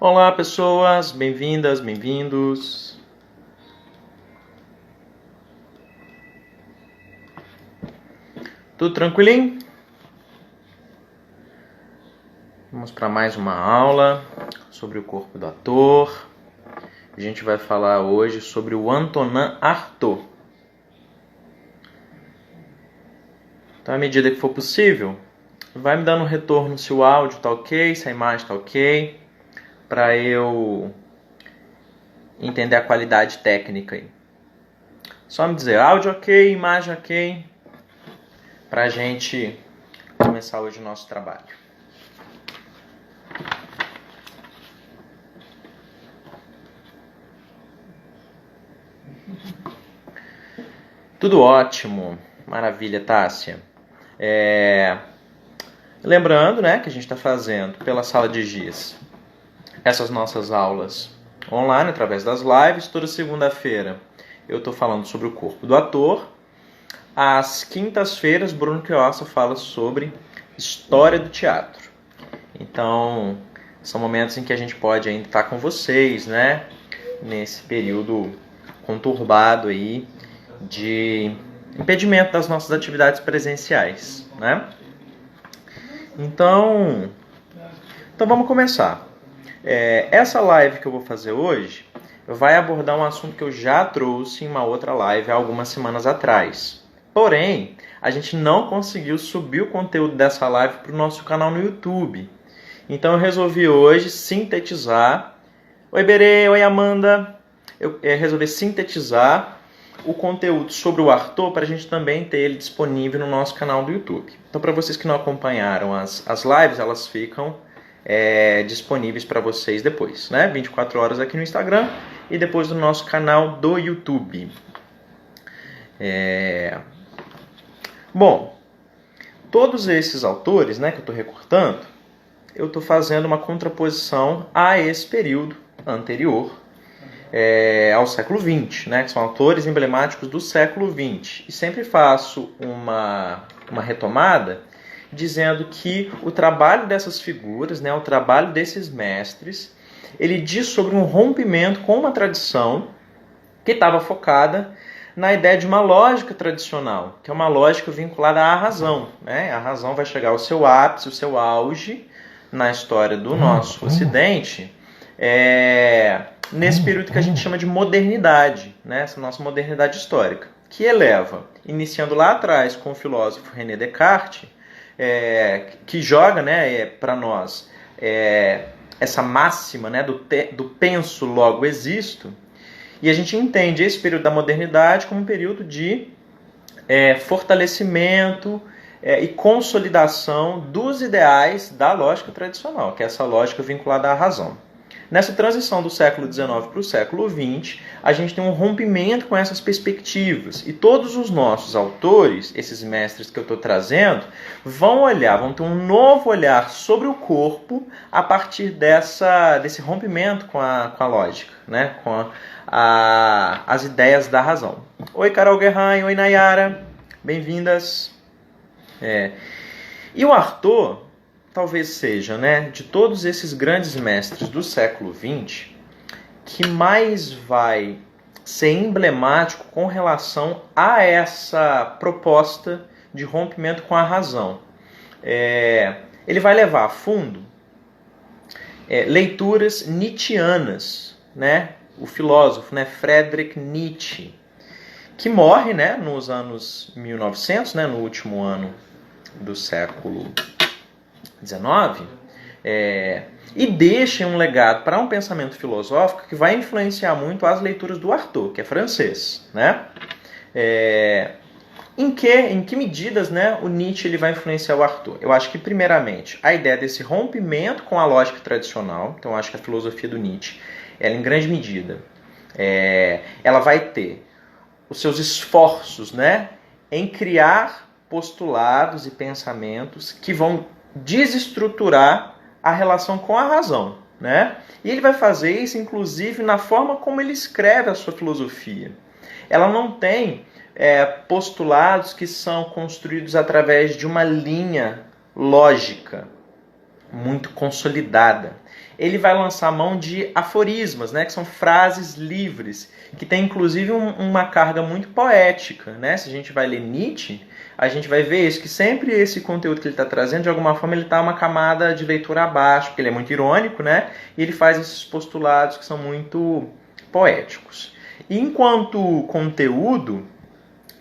Olá pessoas, bem-vindas, bem-vindos. Tudo tranquilinho? Vamos para mais uma aula sobre o corpo do ator. A gente vai falar hoje sobre o Antonin Artaud. Então, à medida que for possível, vai me dando um retorno se o áudio tá ok, se a imagem tá ok, para eu entender a qualidade técnica aí. Só me dizer áudio ok, imagem ok, para a gente começar hoje o nosso trabalho. Tudo ótimo, maravilha, Tássia. Lembrando, né, que a gente está fazendo pela sala de giz essas nossas aulas online através das lives. Toda segunda-feira eu estou falando sobre o corpo do ator. Às quintas-feiras, Bruno Quiossa fala sobre história do teatro. Então, são momentos em que a gente pode ainda estar com vocês, né? Nesse período conturbado aí de impedimento das nossas atividades presenciais, né? Então vamos começar. Essa live que eu vou fazer hoje vai abordar um assunto que eu já trouxe em uma outra live há algumas semanas atrás. Porém, a gente não conseguiu subir o conteúdo dessa live para o nosso canal no YouTube. Então eu resolvi hoje sintetizar. Oi, Berê, oi, Amanda. Eu resolvi sintetizar o conteúdo sobre o Artaud para a gente também ter ele disponível no nosso canal do YouTube. Então, para vocês que não acompanharam as lives, elas ficam disponíveis para vocês depois, né? 24 horas aqui no Instagram e depois no nosso canal do YouTube. Bom, todos esses autores, né, que eu estou recortando, eu estou fazendo uma contraposição a esse período anterior, ao século XX, né, que são autores emblemáticos do século XX. E sempre faço uma retomada dizendo que o trabalho dessas figuras, né, o trabalho desses mestres, ele diz sobre um rompimento com uma tradição que estava focada na ideia de uma lógica tradicional, que é uma lógica vinculada à razão, né? A razão vai chegar ao seu ápice, o seu auge na história do nosso Ocidente, nesse período que a gente chama de modernidade, né? Essa nossa modernidade histórica, que eleva, iniciando lá atrás com o filósofo René Descartes, que joga, né, para nós essa máxima, né, do penso logo existo, e a gente entende esse período da modernidade como um período de fortalecimento e consolidação dos ideais da lógica tradicional, que é essa lógica vinculada à razão. Nessa transição do século XIX para o século XX, a gente tem um rompimento com essas perspectivas. E todos os nossos autores, esses mestres que eu estou trazendo, vão ter um novo olhar sobre o corpo a partir desse rompimento com a lógica, né? Com as ideias da razão. Oi, Carol Guerrain, oi, Nayara, bem-vindas. E o Artaud talvez seja, né, de todos esses grandes mestres do século XX, que mais vai ser emblemático com relação a essa proposta de rompimento com a razão. Ele vai levar a fundo leituras nietzschianas, né? O filósofo, né, Friedrich Nietzsche, que morre, né, nos anos 1900, né, no último ano do século XIX, e deixa um legado para um pensamento filosófico que vai influenciar muito as leituras do Artaud, que é francês, né? Em que medidas, né, o Nietzsche ele vai influenciar o Artaud? Eu acho que, primeiramente, a ideia desse rompimento com a lógica tradicional. Então, eu acho que a filosofia do Nietzsche, ela, em grande medida, ela vai ter os seus esforços, né, em criar postulados e pensamentos que vão desestruturar a relação com a razão, né? E ele vai fazer isso, inclusive, na forma como ele escreve a sua filosofia. Ela não tem postulados que são construídos através de uma linha lógica muito consolidada. ele vai lançar mão de aforismas, né, que são frases livres, que tem inclusive uma carga muito poética, né? Se a gente vai ler Nietzsche, a gente vai ver isso, que sempre esse conteúdo que ele está trazendo, de alguma forma, ele está uma camada de leitura abaixo, porque ele é muito irônico, né? E ele faz esses postulados que são muito poéticos. E enquanto conteúdo,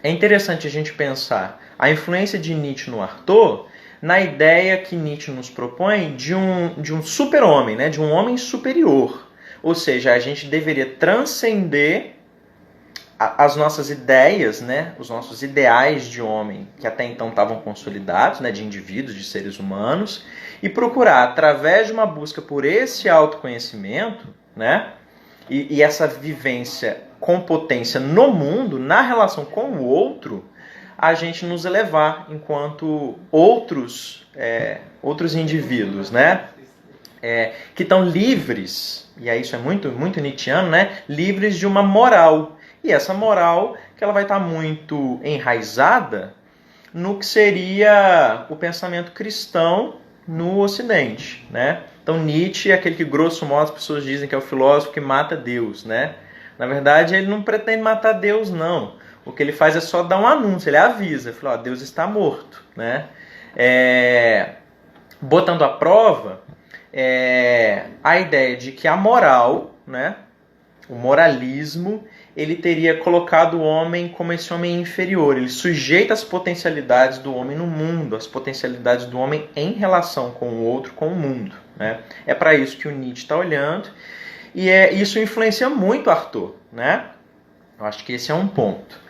é interessante a gente pensar a influência de Nietzsche no Artaud na ideia que Nietzsche nos propõe de um super-homem, né? De um homem superior. Ou seja, a gente deveria transcender as nossas ideias, né? Os nossos ideais de homem, que até então estavam consolidados, né? De indivíduos, de seres humanos, e procurar, através de uma busca por esse autoconhecimento, né? E essa vivência com potência no mundo, na relação com o outro, a gente nos elevar enquanto outros indivíduos, né? Que estão livres, e aí isso é muito, muito nietzschiano, né? Livres de uma moral. E essa moral que ela vai estar muito enraizada no que seria o pensamento cristão no Ocidente, né? Então Nietzsche é aquele que, grosso modo, as pessoas dizem que é o filósofo que mata Deus, né? Na verdade, ele não pretende matar Deus, não. O que ele faz é só dar um anúncio, ele avisa, ele fala, ó, Deus está morto, né? Botando à prova a ideia de que a moral, né? O moralismo, ele teria colocado o homem como esse homem inferior. Ele sujeita as potencialidades do homem no mundo, as potencialidades do homem em relação com o outro, com o mundo, né? É para isso que o Nietzsche está olhando. E isso influencia muito Artaud, né? Eu acho que esse é um ponto.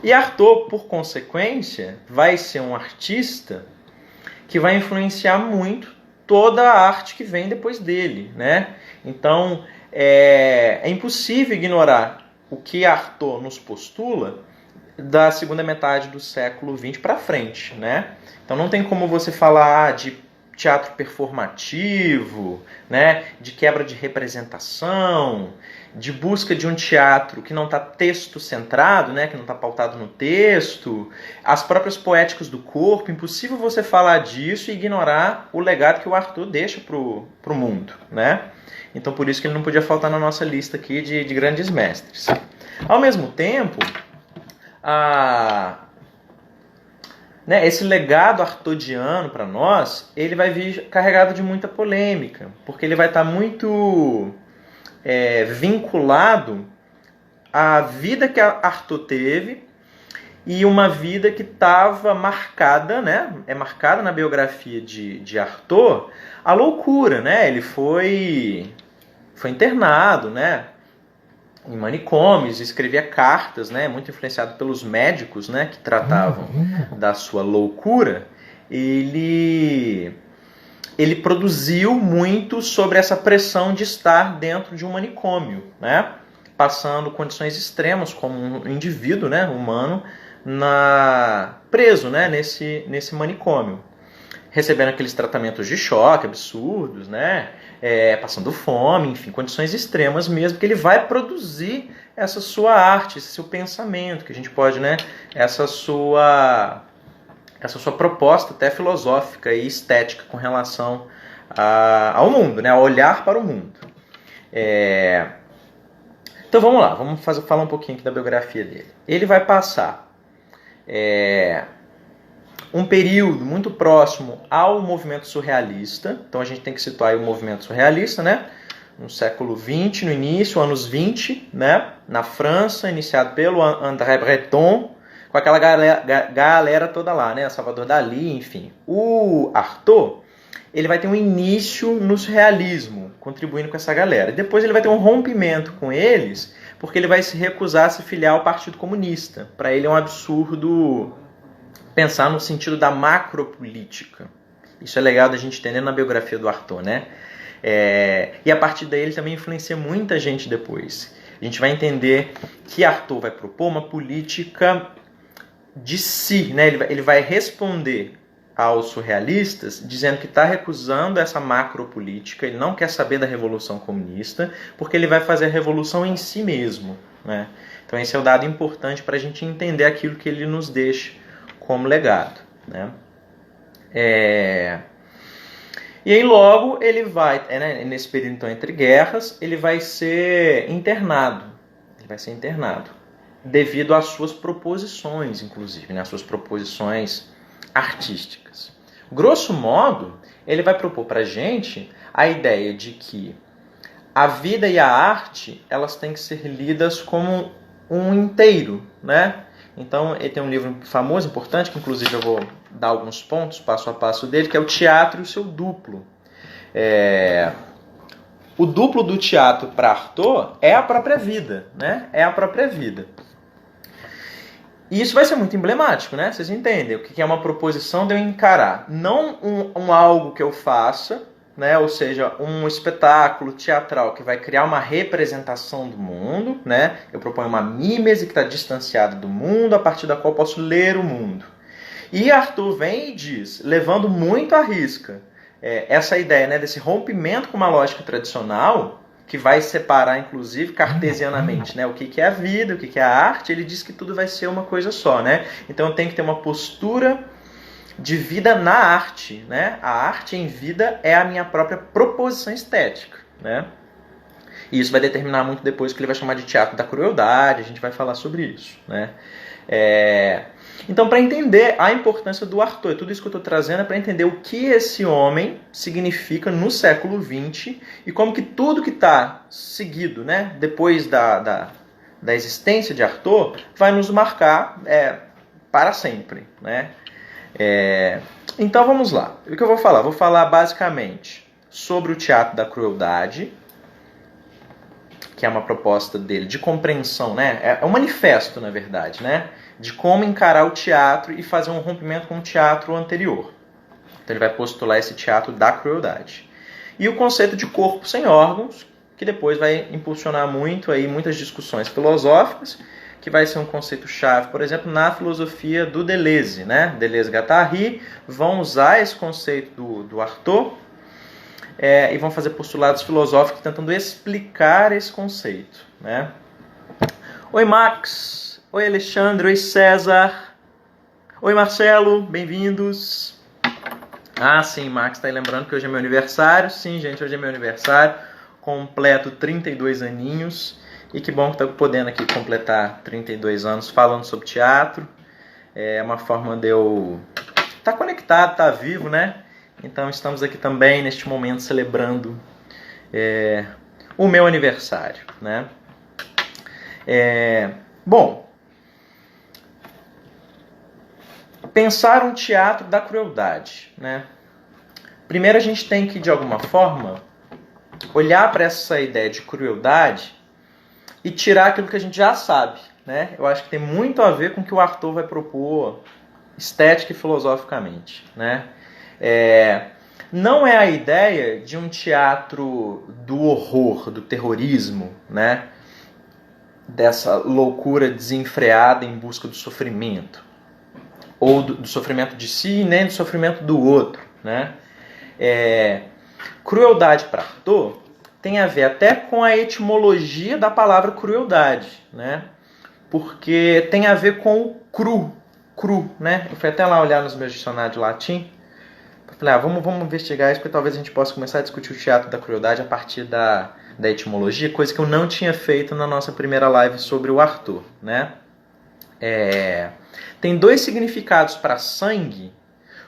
E Artaud, por consequência, vai ser um artista que vai influenciar muito toda a arte que vem depois dele, né? Então, é impossível ignorar o que Artaud nos postula da segunda metade do século XX para frente, né? Então não tem como você falar de teatro performativo, né? De quebra de representação, de busca de um teatro que não está texto-centrado, né? Que não está pautado no texto, as próprias poéticas do corpo. Impossível você falar disso e ignorar o legado que o Artaud deixa para o mundo, né? Então por isso que ele não podia faltar na nossa lista aqui de grandes mestres. Ao mesmo tempo, esse legado artodiano para nós, ele vai vir carregado de muita polêmica, porque ele vai estar muito vinculado à vida que Artaud teve e uma vida que estava marcada, né? É marcada na biografia de Artaud a loucura, né? Ele foi internado, né? Em manicômios, escrevia cartas, né, muito influenciado pelos médicos, né, que tratavam da sua loucura. Ele produziu muito sobre essa pressão de estar dentro de um manicômio, né, passando condições extremas como um indivíduo, né, humano, preso, né, nesse manicômio, recebendo aqueles tratamentos de choque absurdos, né, passando fome, enfim, condições extremas mesmo, que ele vai produzir essa sua arte, esse seu pensamento, que a gente pode, né, essa sua proposta até filosófica e estética com relação ao mundo, né, a olhar para o mundo. Então vamos lá, vamos falar um pouquinho aqui da biografia dele. Ele vai passar um período muito próximo ao movimento surrealista. Então a gente tem que situar aí o movimento surrealista, né? No século XX, no início, anos 20, né? Na França, iniciado pelo André Breton, com aquela galera toda lá, né? Salvador Dalí, enfim. O Artaud, ele vai ter um início no surrealismo, contribuindo com essa galera. E depois ele vai ter um rompimento com eles, porque ele vai se recusar a se filiar ao Partido Comunista. Para ele é um absurdo pensar no sentido da macropolítica. Isso é legal da gente entender na biografia do Artaud, né? E a partir daí ele também influencia muita gente depois. A gente vai entender que Artaud vai propor uma política de si, né? Ele vai responder aos surrealistas dizendo que está recusando essa macropolítica, ele não quer saber da Revolução Comunista, porque ele vai fazer a revolução em si mesmo, né? Então esse é o dado importante para a gente entender aquilo que ele nos deixa como legado, né? E aí logo ele vai, nesse período então entre guerras, ele vai ser internado. Ele vai ser internado. Devido às suas proposições, inclusive, né? As suas proposições artísticas. Grosso modo, ele vai propor para a gente a ideia de que a vida e a arte, elas têm que ser lidas como um inteiro, né? Então, ele tem um livro famoso, importante, que inclusive eu vou dar alguns pontos, passo a passo dele, que é o Teatro e o seu Duplo. O duplo do teatro para Artaud é a própria vida, né? É a própria vida. E isso vai ser muito emblemático, né? Vocês entendem o que é uma proposição de eu encarar. Não algo que eu faça, né? Ou seja, um espetáculo teatral que vai criar uma representação do mundo, né? Eu proponho uma mímese que está distanciada do mundo, a partir da qual eu posso ler o mundo. E Artaud vem e diz, levando muito à risca, essa ideia, né, desse rompimento com uma lógica tradicional, que vai separar, inclusive, cartesianamente, né, o que é a vida, o que é a arte. Ele diz que tudo vai ser uma coisa só, né? Então eu tenho que ter uma postura de vida na arte, né? A arte em vida é a minha própria proposição estética, né? E isso vai determinar muito depois o que ele vai chamar de teatro da crueldade, a gente vai falar sobre isso, né? Então, para entender a importância do Artaud, tudo isso que eu estou trazendo é para entender o que esse homem significa no século XX e como que tudo que está seguido, né, depois da existência de Artaud vai nos marcar para sempre, né? Então vamos lá. O que eu vou falar? Vou falar basicamente sobre o teatro da crueldade, que é uma proposta dele de compreensão, né? É um manifesto, na verdade, né? De como encarar o teatro e fazer um rompimento com o teatro anterior. Então ele vai postular esse teatro da crueldade. E o conceito de corpo sem órgãos, que depois vai impulsionar muito aí muitas discussões filosóficas, que vai ser um conceito-chave, por exemplo, na filosofia do Deleuze, né? Deleuze-Guattari vão usar esse conceito do Artaud e vão fazer postulados filosóficos tentando explicar esse conceito, né? Oi, Max! Oi, Alexandre! Oi, César! Oi, Marcelo! Bem-vindos! Ah, sim, Max tá aí lembrando que hoje é meu aniversário. Sim, gente, hoje é meu aniversário. Completo 32 aninhos. E que bom que estou podendo aqui completar 32 anos falando sobre teatro. É uma forma de eu estar conectado, estar vivo, né? Então estamos aqui também neste momento celebrando o meu aniversário, né? Bom, pensar um teatro da crueldade, né? Primeiro a gente tem que, de alguma forma, olhar para essa ideia de crueldade e tirar aquilo que a gente já sabe, né? Eu acho que tem muito a ver com o que o Artaud vai propor estética e filosoficamente, né? Não é a ideia de um teatro do horror, do terrorismo, né? Dessa loucura desenfreada em busca do sofrimento, ou do sofrimento de si e nem do sofrimento do outro, né? Crueldade para Artaud tem a ver até com a etimologia da palavra crueldade, né? Porque tem a ver com o cru, né? Eu fui até lá olhar nos meus dicionários de latim. Falei, vamos investigar isso, porque talvez a gente possa começar a discutir o teatro da crueldade a partir da etimologia, coisa que eu não tinha feito na nossa primeira live sobre o Artaud, né? Tem dois significados para sangue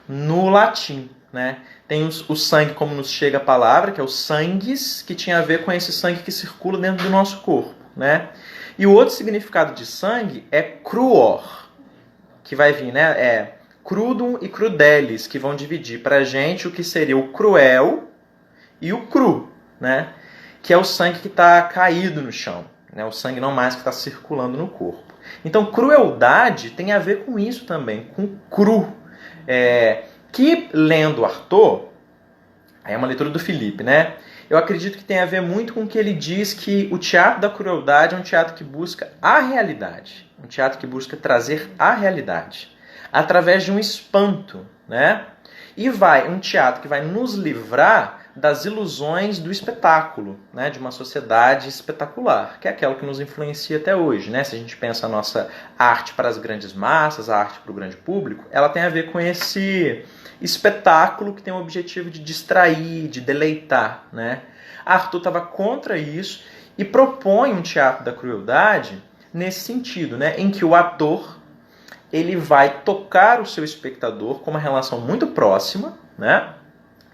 no latim, né? Tem o sangue, como nos chega a palavra, que é o sanguis, que tinha a ver com esse sangue que circula dentro do nosso corpo, né? E o outro significado de sangue é cruor, que vai vir, né? Crudum e crudelis, que vão dividir para a gente o que seria o cruel e o cru, né? Que é o sangue que está caído no chão, né? O sangue não mais que está circulando no corpo. Então, crueldade tem a ver com isso também, com cru. Que, lendo Artaud, é uma leitura do Philippe, né? Eu acredito que tem a ver muito com o que ele diz que o teatro da crueldade é um teatro que busca a realidade. Um teatro que busca trazer a realidade através de um espanto, né? E um teatro que vai nos livrar das ilusões do espetáculo, né, de uma sociedade espetacular, que é aquela que nos influencia até hoje, né? Se a gente pensa a nossa arte para as grandes massas, a arte para o grande público, ela tem a ver com esse espetáculo que tem o objetivo de distrair, de deleitar, né? Arthur estava contra isso e propõe um teatro da crueldade nesse sentido, né, em que o ator ele vai tocar o seu espectador com uma relação muito próxima, né?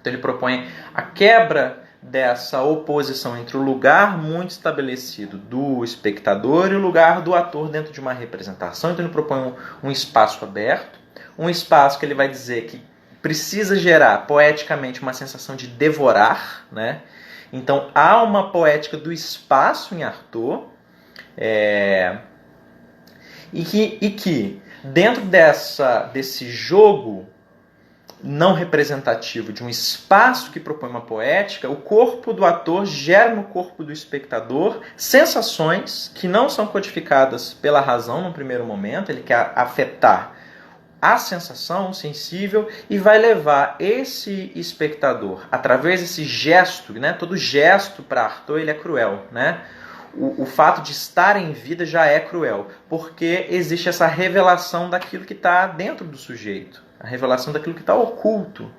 Então ele propõe a quebra dessa oposição entre o lugar muito estabelecido do espectador e o lugar do ator dentro de uma representação. Então ele propõe um espaço aberto, um espaço que ele vai dizer que precisa gerar poeticamente uma sensação de devorar, né? Então há uma poética do espaço em Arthur, e que dentro desse jogo não representativo de um espaço que propõe uma poética, o corpo do ator gera no corpo do espectador sensações que não são codificadas pela razão no primeiro momento. Ele quer afetar a sensação sensível e vai levar esse espectador, através desse gesto, né? Todo gesto para Arthur ele é cruel, né? O fato de estar em vida já é cruel, porque existe essa revelação daquilo que está dentro do sujeito, a revelação daquilo que está oculto,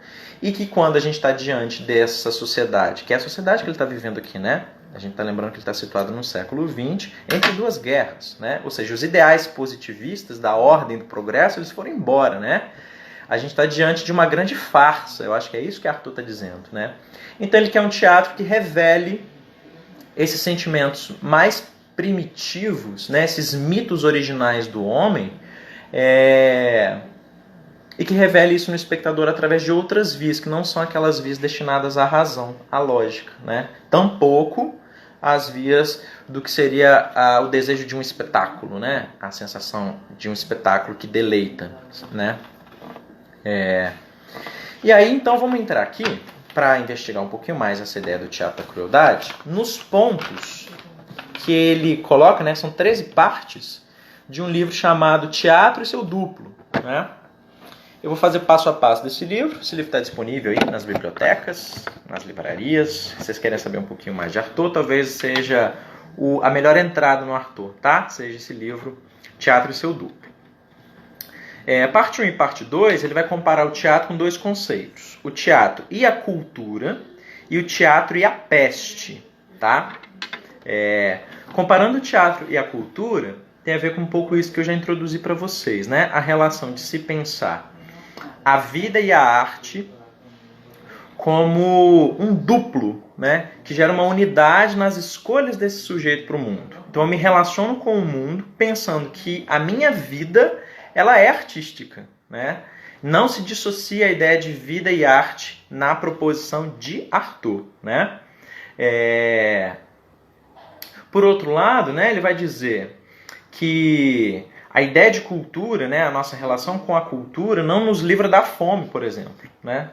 e que quando a gente está diante dessa sociedade, que é a sociedade que ele está vivendo aqui, né? A gente está lembrando que ele está situado no século XX, entre duas guerras, né? Ou seja, os ideais positivistas da ordem do progresso, eles foram embora, né? A gente está diante de uma grande farsa, eu acho que é isso que Arthur está dizendo, né? Então ele quer um teatro que revele esses sentimentos mais primitivos, né, esses mitos originais do homem, e que revele isso no espectador através de outras vias, que não são aquelas vias destinadas à razão, à lógica, né? Tampouco as vias do que seria o desejo de um espetáculo, né? A sensação de um espetáculo que deleita, né? E aí, então, vamos entrar aqui para investigar um pouquinho mais essa ideia do teatro da crueldade, nos pontos que ele coloca, né, são 13 partes de um livro chamado Teatro e Seu Duplo, né? Eu vou fazer passo a passo desse livro. Esse livro está disponível aí nas bibliotecas, nas livrarias. Se vocês querem saber um pouquinho mais de Arthur, talvez seja a melhor entrada no Arthur, tá? Seja esse livro Teatro e Seu Duplo. Parte 1 e parte 2, ele vai comparar o teatro com dois conceitos. O teatro e a cultura e o teatro e a peste, tá? Comparando o teatro e a cultura, tem a ver com um pouco isso que eu já introduzi para vocês, né? A relação de se pensar a vida e a arte como um duplo, né? Que gera uma unidade nas escolhas desse sujeito para o mundo. Então eu me relaciono com o mundo pensando que a minha vida ela é artística, né? Não se dissocia a ideia de vida e arte na proposição de Arthur, né? Por outro lado, né, ele vai dizer que a ideia de cultura, né, a nossa relação com a cultura, não nos livra da fome, por exemplo, né?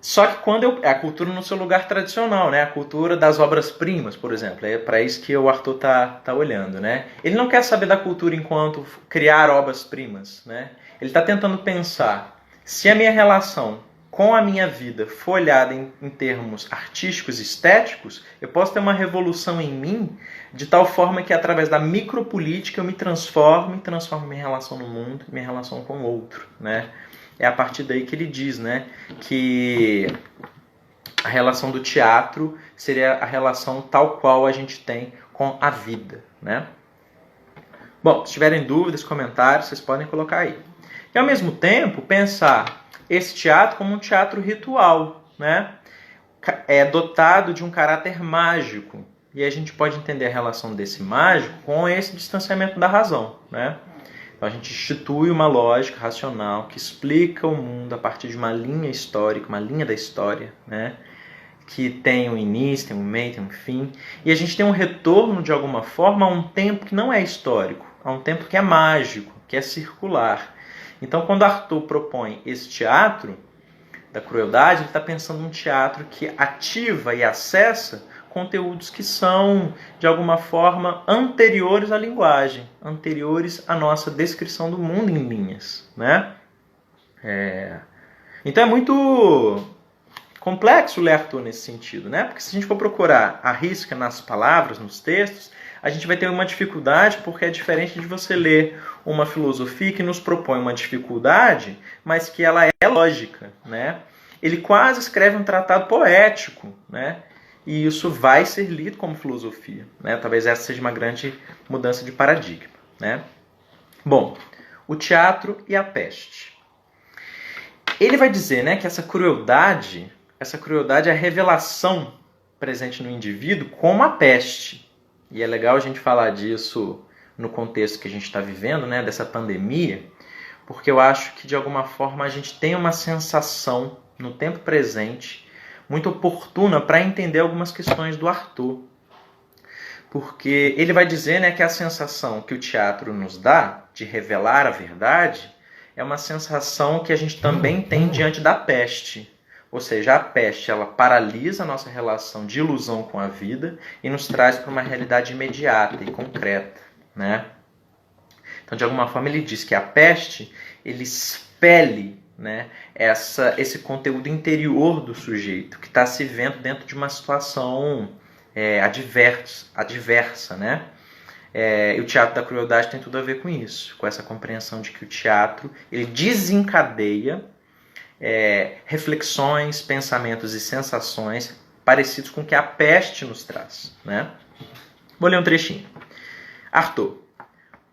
Só que quando a cultura no seu lugar tradicional, né? A cultura das obras-primas, por exemplo. É para isso que o Arthur tá olhando, né? Ele não quer saber da cultura enquanto criar obras-primas, né? Ele está tentando pensar se a minha relação com a minha vida for olhada em termos artísticos e estéticos, eu posso ter uma revolução em mim de tal forma que através da micropolítica eu me transformo minha relação no mundo, minha relação com o outro, né? É a partir daí que ele diz, né, que a relação do teatro seria a relação tal qual a gente tem com a vida, né? Bom, se tiverem dúvidas, comentários, vocês podem colocar aí. E ao mesmo tempo, pensar esse teatro como um teatro ritual, né? Dotado de um caráter mágico. E a gente pode entender a relação desse mágico com esse distanciamento da razão, né? A gente institui uma lógica racional que explica o mundo a partir de uma linha histórica, uma linha da história, né? Que tem um início, tem um meio, tem um fim. E a gente tem um retorno, de alguma forma, a um tempo que não é histórico, a um tempo que é mágico, que é circular. Então, quando Arthur propõe esse teatro da crueldade, ele está pensando num teatro que ativa e acessa conteúdos que são, de alguma forma, anteriores à linguagem, anteriores à nossa descrição do mundo em linhas, né? Então é muito complexo ler Arthur nesse sentido, né? Porque se a gente for procurar a risca nas palavras, nos textos, a gente vai ter uma dificuldade, porque é diferente de você ler uma filosofia que nos propõe uma dificuldade, mas que ela é lógica, né? Ele quase escreve um tratado poético, né? E isso vai ser lido como filosofia, né? Talvez essa seja uma grande mudança de paradigma, né? Bom, o teatro e a peste. Ele vai dizer, né, que essa crueldade é a revelação presente no indivíduo como a peste. E é legal a gente falar disso no contexto que a gente está vivendo, né, dessa pandemia, porque eu acho que de alguma forma a gente tem uma sensação no tempo presente muito oportuna para entender algumas questões do Arthur. Porque ele vai dizer, né, que a sensação que o teatro nos dá de revelar a verdade é uma sensação que a gente também tem diante da peste. Ou seja, a peste ela paralisa a nossa relação de ilusão com a vida e nos traz para uma realidade imediata e concreta, né? Então, de alguma forma, ele diz que a peste ele expele, né, esse conteúdo interior do sujeito que está se vendo dentro de uma situação adversa, né? E o teatro da crueldade tem tudo a ver com isso, com essa compreensão de que o teatro ele desencadeia reflexões, pensamentos e sensações parecidos com o que a peste nos traz, né? Vou ler um trechinho. Arthur.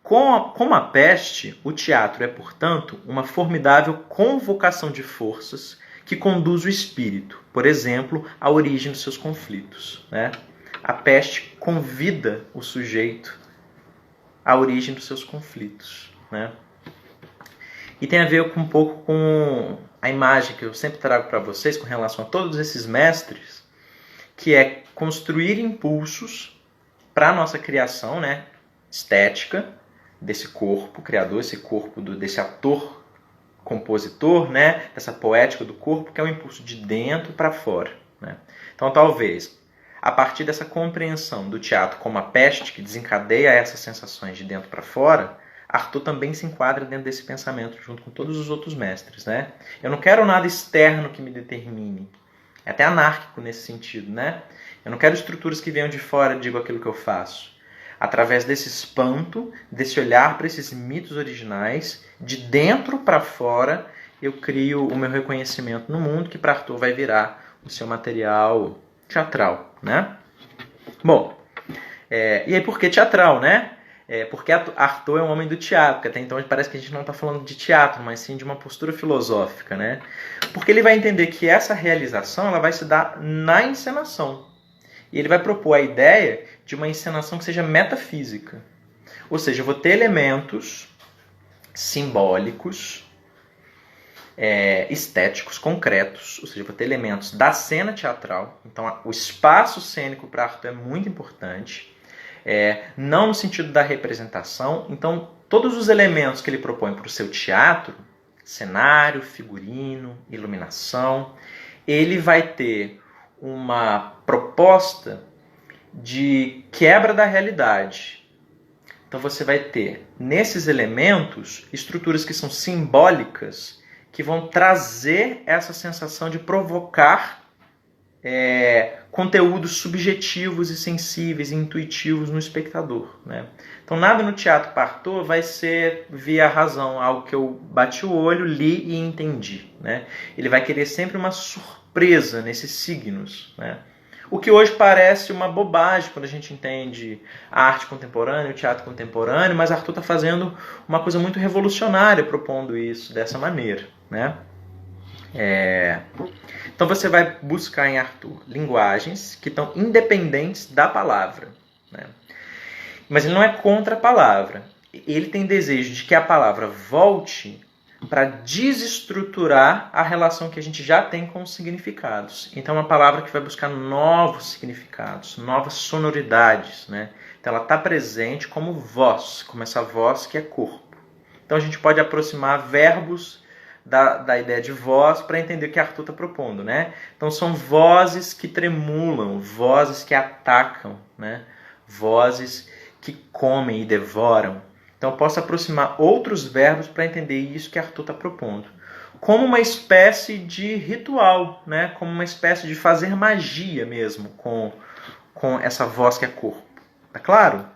Como a peste, o teatro é, portanto, uma formidável convocação de forças que conduz o espírito, por exemplo, à origem dos seus conflitos, né? A peste convida o sujeito à origem dos seus conflitos, né? E tem a ver um pouco com a imagem que eu sempre trago para vocês com relação a todos esses mestres, que é construir impulsos para a nossa criação, né, estética, desse corpo criador, esse corpo desse ator compositor, né, dessa poética do corpo, que é um impulso de dentro para fora, né? Então, talvez, a partir dessa compreensão do teatro como a peste que desencadeia essas sensações de dentro para fora, Arthur também se enquadra dentro desse pensamento junto com todos os outros mestres, né? Eu não quero nada externo que me determine. É até anárquico nesse sentido, né? Eu não quero estruturas que venham de fora e digam aquilo que eu faço. Através desse espanto, desse olhar para esses mitos originais, de dentro para fora, eu crio o meu reconhecimento no mundo, que para Arthur vai virar o seu material teatral, né? Bom, e aí por que teatral, né? Porque Arthur é um homem do teatro, que até então parece que a gente não está falando de teatro, mas sim de uma postura filosófica, né? Porque ele vai entender que essa realização ela vai se dar na encenação. E ele vai propor a ideia de uma encenação que seja metafísica. Ou seja, eu vou ter elementos simbólicos, estéticos, concretos, ou seja, eu vou ter elementos da cena teatral. Então, o espaço cênico para Arthur é muito importante. Não no sentido da representação. Então, todos os elementos que ele propõe para o seu teatro, cenário, figurino, iluminação, ele vai ter uma proposta de quebra da realidade. Então, você vai ter, nesses elementos, estruturas que são simbólicas, que vão trazer essa sensação de provocar conteúdos subjetivos e sensíveis e intuitivos no espectador, né? Então nada no teatro para Arthur vai ser via razão, algo que eu bati o olho, li e entendi, né? Ele vai querer sempre uma surpresa nesses signos, né? O que hoje parece uma bobagem quando a gente entende a arte contemporânea, o teatro contemporâneo, mas Arthur está fazendo uma coisa muito revolucionária propondo isso dessa maneira, né? Então você vai buscar em Arthur linguagens que estão independentes da palavra, né? Mas ele não é contra a palavra. Ele tem desejo de que a palavra volte para desestruturar a relação que a gente já tem com os significados. Então é uma palavra que vai buscar novos significados, novas sonoridades, né? Então ela está presente como voz, como essa voz que é corpo. Então a gente pode aproximar verbos da ideia de voz para entender o que Arthur está propondo, né? Então são vozes que tremulam, vozes que atacam, né? Vozes que comem e devoram. Então eu posso aproximar outros verbos para entender isso que Arthur está propondo. como uma espécie de ritual, né? Como uma espécie de fazer magia mesmo com essa voz que é corpo. Tá claro?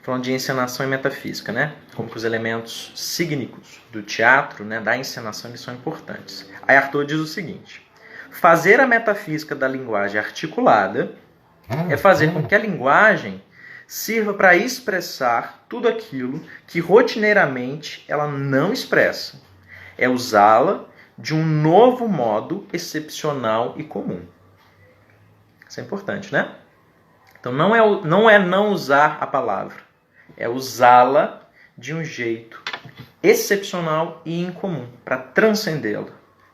Falando de encenação e metafísica, né? Como que os elementos sígnicos do teatro, né, da encenação, eles são importantes. Aí Arthur diz o seguinte: fazer a metafísica da linguagem articulada é fazer com que a linguagem sirva para expressar tudo aquilo que rotineiramente ela não expressa. É usá-la de um novo modo excepcional e comum. Isso é importante, né? Então não é não usar a palavra, é usá-la de um jeito excepcional e incomum, para transcendê-la,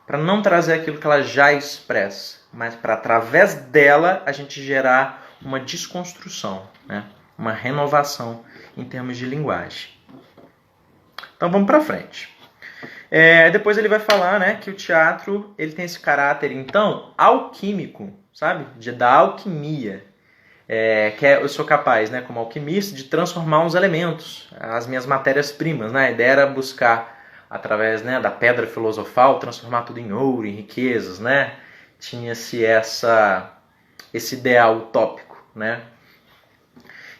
para não trazer aquilo que ela já expressa, mas para através dela a gente gerar uma desconstrução, né? Uma renovação em termos de linguagem. Então vamos para frente. Depois ele vai falar, né, que o teatro ele tem esse caráter, então, alquímico, sabe? Da alquimia. Eu sou capaz, né, como alquimista, de transformar os elementos, as minhas matérias-primas. Né? A ideia era buscar, através, né, da pedra filosofal, transformar tudo em ouro, em riquezas. Né? Tinha-se esse ideal utópico. Né?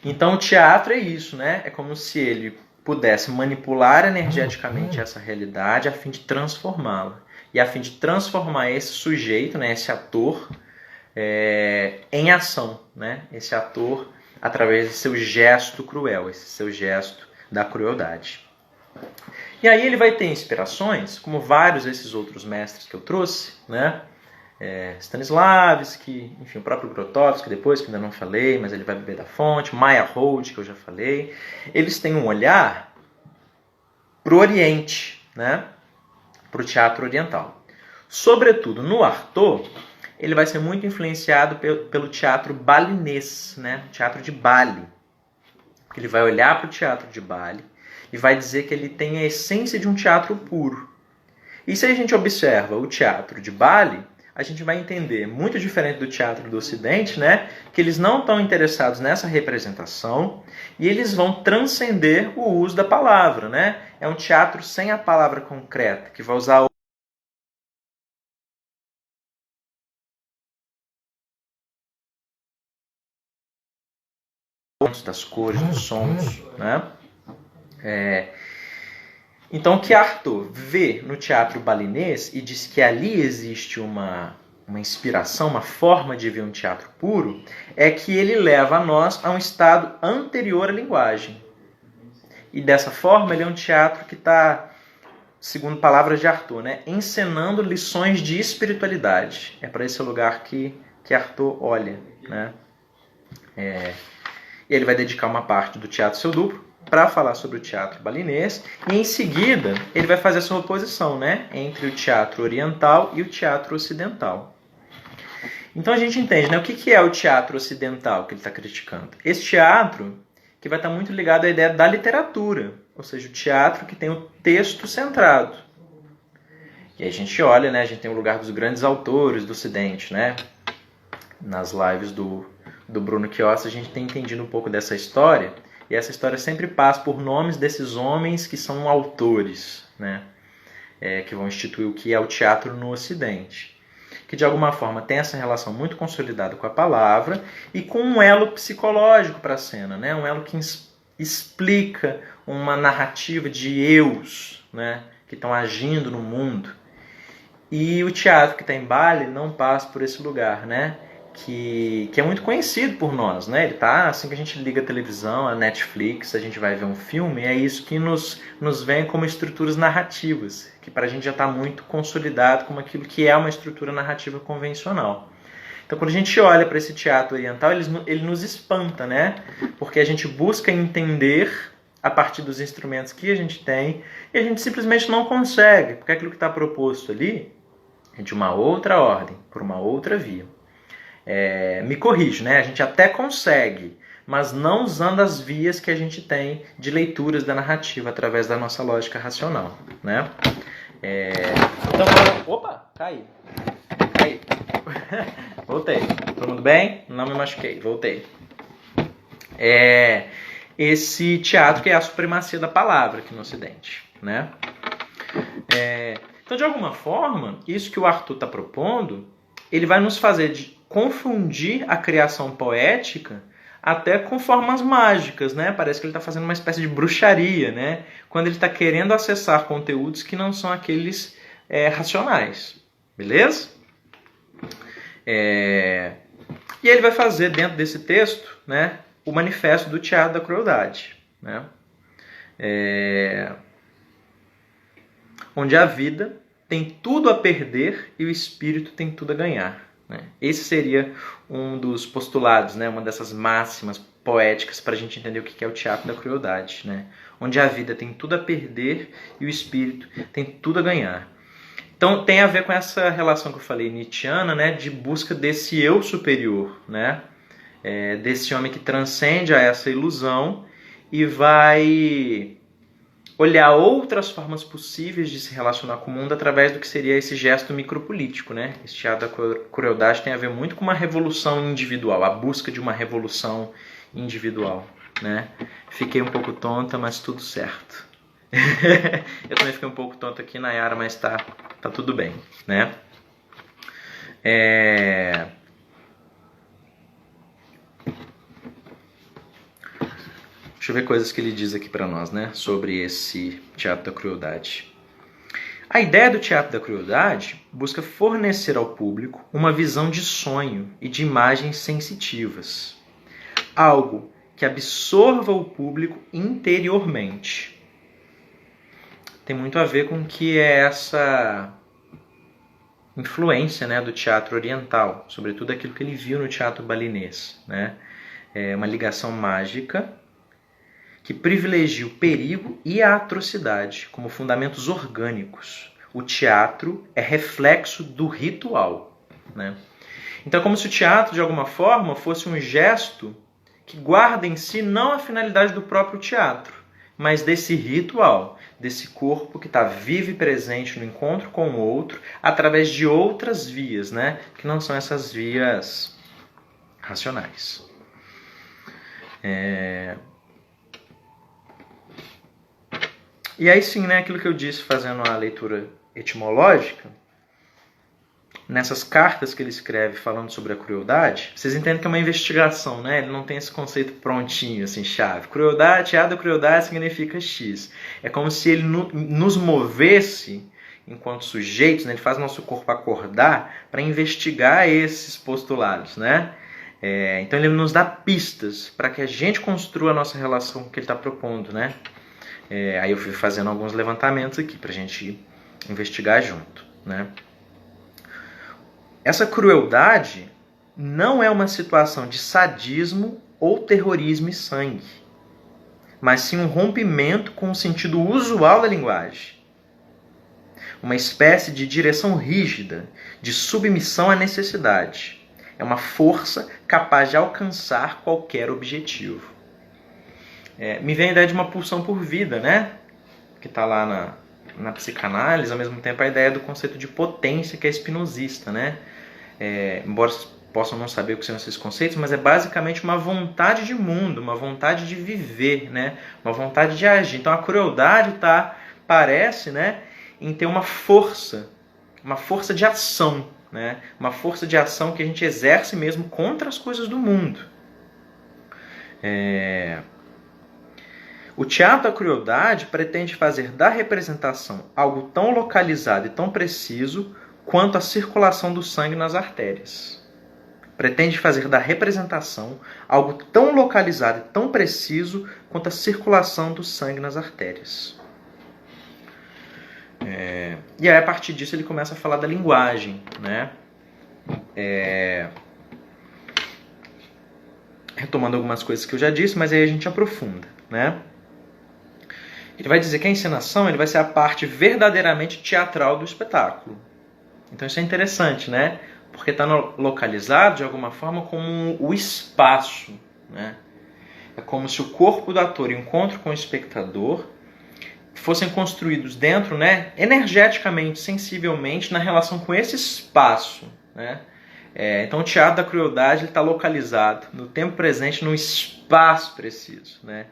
Então o teatro é isso, né? É como se ele pudesse manipular energeticamente essa realidade a fim de transformá-la. E a fim de transformar esse sujeito, né, esse ator, em ação, né? Esse ator através de seu gesto cruel, esse seu gesto da crueldade. E aí ele vai ter inspirações, como vários desses outros mestres que eu trouxe, né? Stanislavski, enfim, o próprio Grotowski, depois, que ainda não falei, mas ele vai beber da fonte, Meyerhold, que eu já falei. Eles têm um olhar para o Oriente, né? Para o teatro oriental. Sobretudo no Artaud, ele vai ser muito influenciado pelo teatro balinês, né? Teatro de Bali. Ele vai olhar para o teatro de Bali e vai dizer que ele tem a essência de um teatro puro. E se a gente observa o teatro de Bali, a gente vai entender, muito diferente do teatro do Ocidente, né, que eles não estão interessados nessa representação e eles vão transcender o uso da palavra. Né? É um teatro sem a palavra concreta, que vai usar das cores, dos sons. Né? Então, o que Artaud vê no teatro balinês e diz que ali existe uma inspiração, uma forma de ver um teatro puro, é que ele leva a nós a um estado anterior à linguagem. E dessa forma, ele é um teatro que está, segundo palavras de Artaud, né, encenando lições de espiritualidade. É para esse lugar que Artaud olha. Né? E ele vai dedicar uma parte do Teatro Seu Duplo para falar sobre o teatro balinês, e em seguida ele vai fazer essa oposição, né, entre o teatro oriental e o teatro ocidental. Então a gente entende, né, o que é o teatro ocidental que ele está criticando. Esse teatro que vai estar muito ligado à ideia da literatura, ou seja, o teatro que tem o texto centrado. E aí a gente olha, né, a gente tem o lugar dos grandes autores do Ocidente, né? Nas lives do Bruno Chiossi a gente tem entendido um pouco dessa história. E essa história sempre passa por nomes desses homens que são autores, né? Que vão instituir o que é o teatro no Ocidente. Que de alguma forma tem essa relação muito consolidada com a palavra e com um elo psicológico para a cena, né? Um elo que explica uma narrativa de eus, né? Que estão agindo no mundo. E o teatro que está em Bali não passa por esse lugar, né? Que é muito conhecido por nós, né? Ele tá, assim que a gente liga a televisão, a Netflix, a gente vai ver um filme, é isso que nos vem como estruturas narrativas, que para a gente já está muito consolidado como aquilo que é uma estrutura narrativa convencional. Então, quando a gente olha para esse teatro oriental, ele nos espanta, né? Porque a gente busca entender a partir dos instrumentos que a gente tem e a gente simplesmente não consegue, porque aquilo que está proposto ali é de uma outra ordem, por uma outra via. Me corrijo, né? A gente até consegue, mas não usando as vias que a gente tem de leituras da narrativa através da nossa lógica racional, né? Então, opa, caí. Voltei. Todo mundo bem? Não me machuquei, voltei. esse teatro que é a supremacia da palavra aqui no Ocidente, né? Então, de alguma forma, isso que o Arthur está propondo, ele vai nos fazer confundir a criação poética até com formas mágicas, né? Parece que ele está fazendo uma espécie de bruxaria, né? Quando ele está querendo acessar conteúdos que não são aqueles racionais, beleza? E ele vai fazer dentro desse texto, né, o manifesto do teatro da crueldade, né? Onde a vida tem tudo a perder e o espírito tem tudo a ganhar, né? Esse seria um dos postulados, né, uma dessas máximas poéticas para a gente entender o que é o teatro da crueldade, né? Onde a vida tem tudo a perder e o espírito tem tudo a ganhar. Então tem a ver com essa relação que eu falei nietzschiana, né, de busca desse eu superior, né? Desse homem que transcende a essa ilusão e vai olhar outras formas possíveis de se relacionar com o mundo através do que seria esse gesto micropolítico, né? Esse teatro da crueldade tem a ver muito com uma revolução individual, a busca de uma revolução individual, né? Fiquei um pouco tonta, mas tudo certo. Eu também fiquei um pouco tonto aqui, Nayara, mas tá tudo bem, né? Deixa eu ver coisas que ele diz aqui para nós, né? Sobre esse teatro da crueldade. A ideia do teatro da crueldade busca fornecer ao público uma visão de sonho e de imagens sensitivas. Algo que absorva o público interiormente. Tem muito a ver com o que é essa influência, né, do teatro oriental, sobretudo aquilo que ele viu no teatro balinês, né? É uma ligação mágica que privilegia o perigo e a atrocidade como fundamentos orgânicos. O teatro é reflexo do ritual, né? Então é como se o teatro, de alguma forma, fosse um gesto que guarda em si não a finalidade do próprio teatro, mas desse ritual, desse corpo que está vivo e presente no encontro com o outro, através de outras vias, né? Que não são essas vias racionais. E aí sim, né, aquilo que eu disse fazendo a leitura etimológica, nessas cartas que ele escreve falando sobre a crueldade, vocês entendem que é uma investigação, né? Ele não tem esse conceito prontinho, assim, chave. Crueldade, teatro da crueldade significa X. É como se ele nos movesse enquanto sujeitos, né? Ele faz nosso corpo acordar para investigar esses postulados, né? Então ele nos dá pistas para que a gente construa a nossa relação com o que ele está propondo, né? Aí eu fui fazendo alguns levantamentos aqui para a gente investigar junto, né? Essa crueldade não é uma situação de sadismo ou terrorismo e sangue, mas sim um rompimento com o sentido usual da linguagem. Uma espécie de direção rígida, de submissão à necessidade. É uma força capaz de alcançar qualquer objetivo. Me vem a ideia de uma pulsão por vida, né? Que está lá na psicanálise, ao mesmo tempo a ideia do conceito de potência, que é espinosista, né? Embora possam não saber o que são esses conceitos, mas é basicamente uma vontade de mundo, uma vontade de viver, né? Uma vontade de agir. Então a crueldade parece, né, em ter uma força de ação, né? Uma força de ação que a gente exerce mesmo contra as coisas do mundo. O teatro da crueldade pretende fazer da representação algo tão localizado e tão preciso quanto a circulação do sangue nas artérias. Pretende fazer da representação algo tão localizado e tão preciso quanto a circulação do sangue nas artérias. E aí, a partir disso, ele começa a falar da linguagem, né? Retomando algumas coisas que eu já disse, mas aí a gente aprofunda, né? Ele vai dizer que a encenação vai ser a parte verdadeiramente teatral do espetáculo. Então isso é interessante, né? Porque está localizado, de alguma forma, como o espaço, né? É como se o corpo do ator e o encontro com o espectador fossem construídos dentro, né, energeticamente, sensivelmente, na relação com esse espaço, né? Então o teatro da crueldade está localizado no tempo presente, num espaço preciso, né?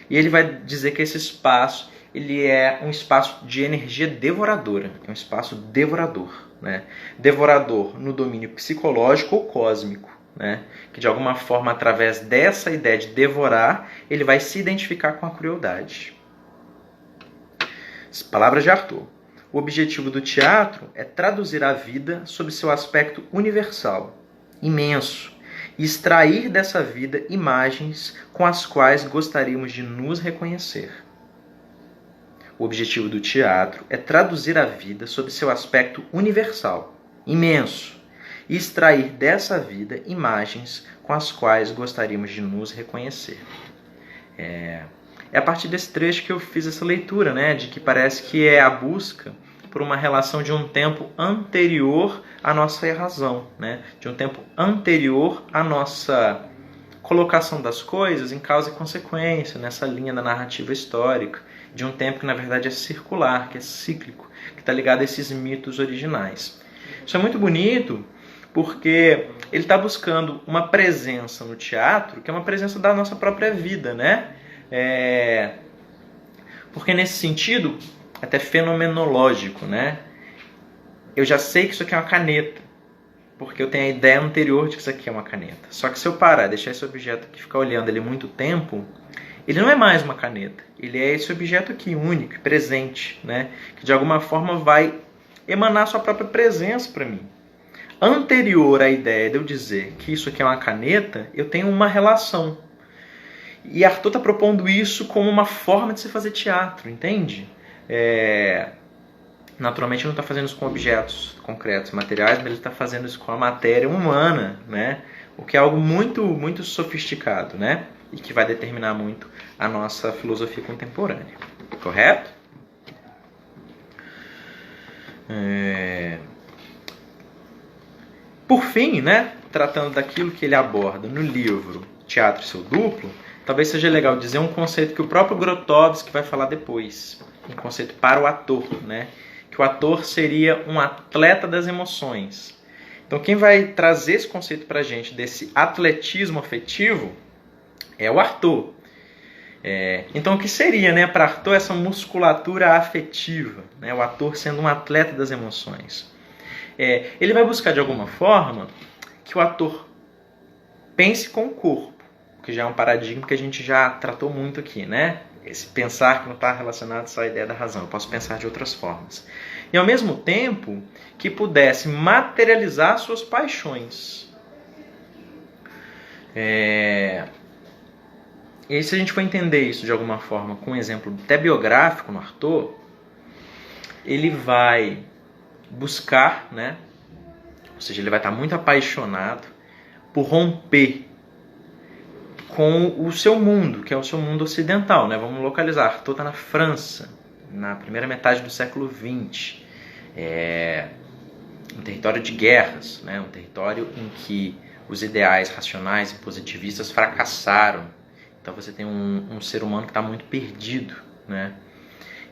E ele vai dizer que esse espaço ele é um espaço de energia devoradora, é um espaço devorador, né? Devorador no domínio psicológico ou cósmico, né? Que de alguma forma, através dessa ideia de devorar, ele vai se identificar com a crueldade. As palavras de Arthur. O objetivo do teatro é traduzir a vida sob seu aspecto universal, imenso, e extrair dessa vida imagens com as quais gostaríamos de nos reconhecer. O objetivo do teatro é traduzir a vida sob seu aspecto universal, imenso, e extrair dessa vida imagens com as quais gostaríamos de nos reconhecer. É a partir desse trecho que eu fiz essa leitura, né, de que parece que é a busca por uma relação de um tempo anterior à nossa razão, né, de um tempo anterior à nossa colocação das coisas em causa e consequência, nessa linha da narrativa histórica, de um tempo que na verdade é circular, que é cíclico, que está ligado a esses mitos originais. Isso é muito bonito porque ele está buscando uma presença no teatro que é uma presença da nossa própria vida, né? Porque nesse sentido, até fenomenológico, né? Eu já sei que isso aqui é uma caneta, porque eu tenho a ideia anterior de que isso aqui é uma caneta. Só que se eu parar, deixar esse objeto aqui, ficar olhando ele muito tempo, ele não é mais uma caneta. Ele é esse objeto aqui, único, presente, né? Que de alguma forma vai emanar sua própria presença para mim. Anterior à ideia de eu dizer que isso aqui é uma caneta, eu tenho uma relação. E Arthur está propondo isso como uma forma de se fazer teatro, entende? Naturalmente ele não está fazendo isso com objetos concretos, materiais, mas ele está fazendo isso com a matéria humana, né? O que é algo muito, muito sofisticado, né? E que vai determinar muito a nossa filosofia contemporânea. Correto? Por fim, né? Tratando daquilo que ele aborda no livro Teatro e seu Duplo, talvez seja legal dizer um conceito que o próprio Grotowski vai falar depois. Um conceito para o ator, né? Que o ator seria um atleta das emoções. Então quem vai trazer esse conceito para a gente desse atletismo afetivo é o Arthur. Então o que seria, né, para Arthur essa musculatura afetiva, né? O ator sendo um atleta das emoções. Ele vai buscar de alguma forma que o ator pense com o corpo, que já é um paradigma que a gente já tratou muito aqui, né? Esse pensar que não está relacionado só à ideia da razão, eu posso pensar de outras formas. E ao mesmo tempo que pudesse materializar suas paixões. E aí, se a gente for entender isso de alguma forma com um exemplo até biográfico no Arthur, ele vai buscar, né? Ou seja, ele vai estar muito apaixonado por romper com o seu mundo, que é o seu mundo ocidental, né? Vamos localizar. Arthur está na França, na primeira metade do século XX. Um território de guerras, né? Um território em que os ideais racionais e positivistas fracassaram. Então você tem um ser humano que está muito perdido, né?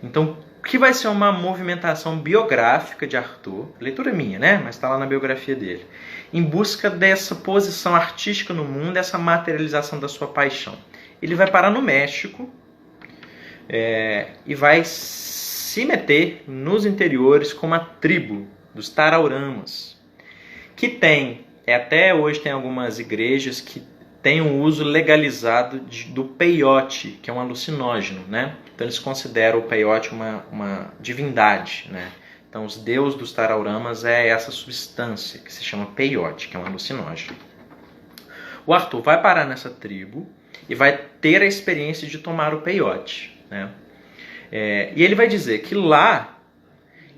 Então, o que vai ser uma movimentação biográfica de Arthur, leitura minha, né? Mas está lá na biografia dele, em busca dessa posição artística no mundo, dessa materialização da sua paixão. Ele vai parar no México e vai se meter nos interiores com uma tribo dos Tarauramas, que tem, até hoje tem algumas igrejas que têm um uso legalizado do peiote, que é um alucinógeno, né? Então eles consideram o peiote uma divindade, né? Então os deuses dos Tarauramas é essa substância que se chama peiote, que é um alucinógeno. O Arthur vai parar nessa tribo e vai ter a experiência de tomar o peiote, né? E ele vai dizer que lá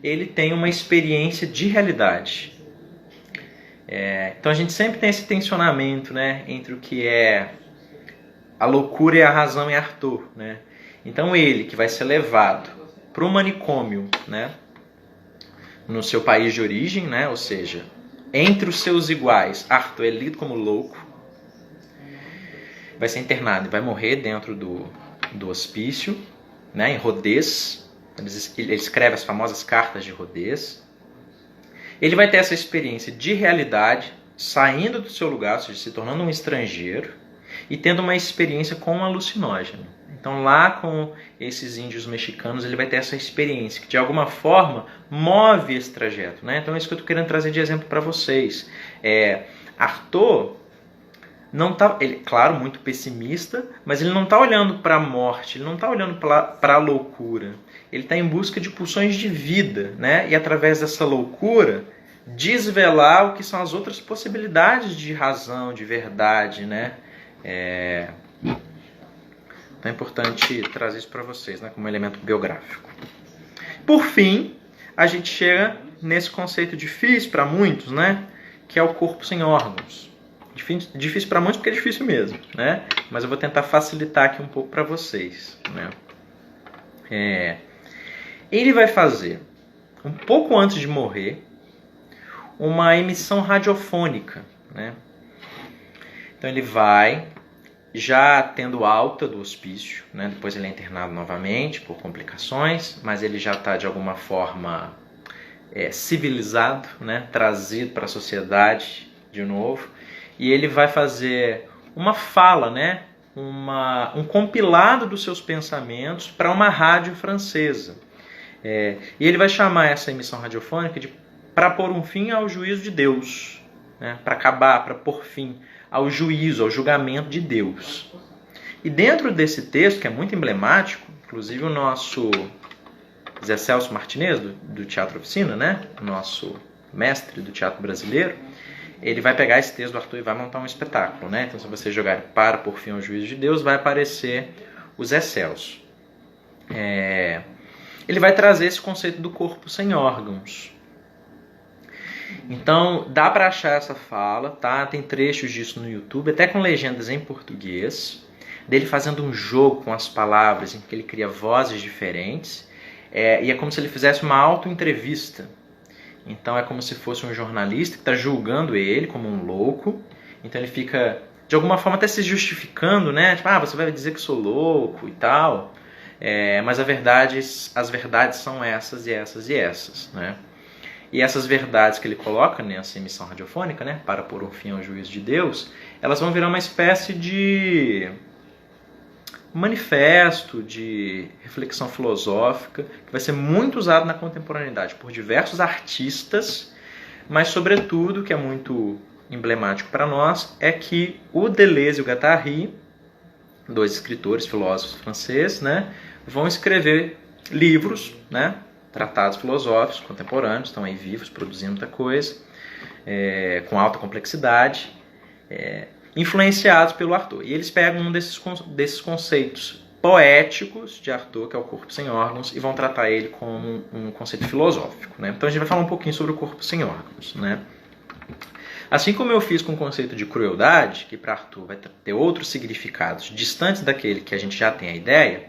ele tem uma experiência de realidade. Então a gente sempre tem esse tensionamento, né, entre o que é a loucura e a razão em Arthur, né? Então ele que vai ser levado para o manicômio, né, no seu país de origem, né, ou seja, entre os seus iguais, Arthur é lido como louco, vai ser internado e vai morrer dentro do hospício, né, em Rodez. Ele escreve as famosas cartas de Rodez. Ele vai ter essa experiência de realidade, saindo do seu lugar, ou seja, se tornando um estrangeiro, e tendo uma experiência com um alucinógeno. Então lá com esses índios mexicanos ele vai ter essa experiência que de alguma forma move esse trajeto, né? Então é isso que eu estou querendo trazer de exemplo para vocês. Arthur não tá, ele, claro, muito pessimista, mas ele não está olhando para a morte, ele não está olhando para a loucura. Ele está em busca de pulsões de vida, né? E através dessa loucura desvelar o que são as outras possibilidades de razão, de verdade, né? Então é importante trazer isso para vocês, né, como elemento biográfico. Por fim, a gente chega nesse conceito difícil para muitos, né, que é o corpo sem órgãos. Difícil para muitos porque é difícil mesmo, né? Mas eu vou tentar facilitar aqui um pouco para vocês, né? Ele vai fazer, um pouco antes de morrer, uma emissão radiofônica, né? Então ele vai, já tendo alta do hospício, né? Depois ele é internado novamente por complicações, mas ele já está de alguma forma civilizado, né? Trazido para a sociedade de novo, e ele vai fazer uma fala, né? Um compilado dos seus pensamentos para uma rádio francesa. E ele vai chamar essa emissão radiofônica de para pôr um fim ao juízo de Deus, né? Para acabar, para pôr fim ao juízo, ao julgamento de Deus. E dentro desse texto, que é muito emblemático, inclusive o nosso Zé Celso Martinez, do Teatro Oficina, né? O nosso mestre do teatro brasileiro, ele vai pegar esse texto do Arthur e vai montar um espetáculo, né? Então, se você jogar para pôr fim ao juízo de Deus, vai aparecer o Zé Celso. Ele vai trazer esse conceito do corpo sem órgãos. Então, dá para achar essa fala, tá? Tem trechos disso no YouTube, até com legendas em português, dele fazendo um jogo com as palavras, em que ele cria vozes diferentes, e é como se ele fizesse uma auto-entrevista. Então, é como se fosse um jornalista que está julgando ele como um louco. Então, ele fica, de alguma forma, até se justificando, né? Tipo, você vai dizer que sou louco e tal. Mas as verdades são essas e essas e essas, né? E essas verdades que ele coloca nessa emissão radiofônica, né, para pôr um fim ao juízo de Deus, elas vão virar uma espécie de manifesto, de reflexão filosófica, que vai ser muito usado na contemporaneidade por diversos artistas, mas sobretudo, que é muito emblemático para nós, é que o Deleuze e o Guattari, dois escritores, filósofos franceses, né, vão escrever livros, né, tratados filosóficos contemporâneos, estão aí vivos, produzindo muita coisa, com alta complexidade, influenciados pelo Arthur. E eles pegam um desses conceitos poéticos de Arthur, que é o corpo sem órgãos, e vão tratar ele como um conceito filosófico, né? Então a gente vai falar um pouquinho sobre o corpo sem órgãos, né? Assim como eu fiz com o conceito de crueldade, que para Arthur vai ter outros significados distantes daquele que a gente já tem a ideia,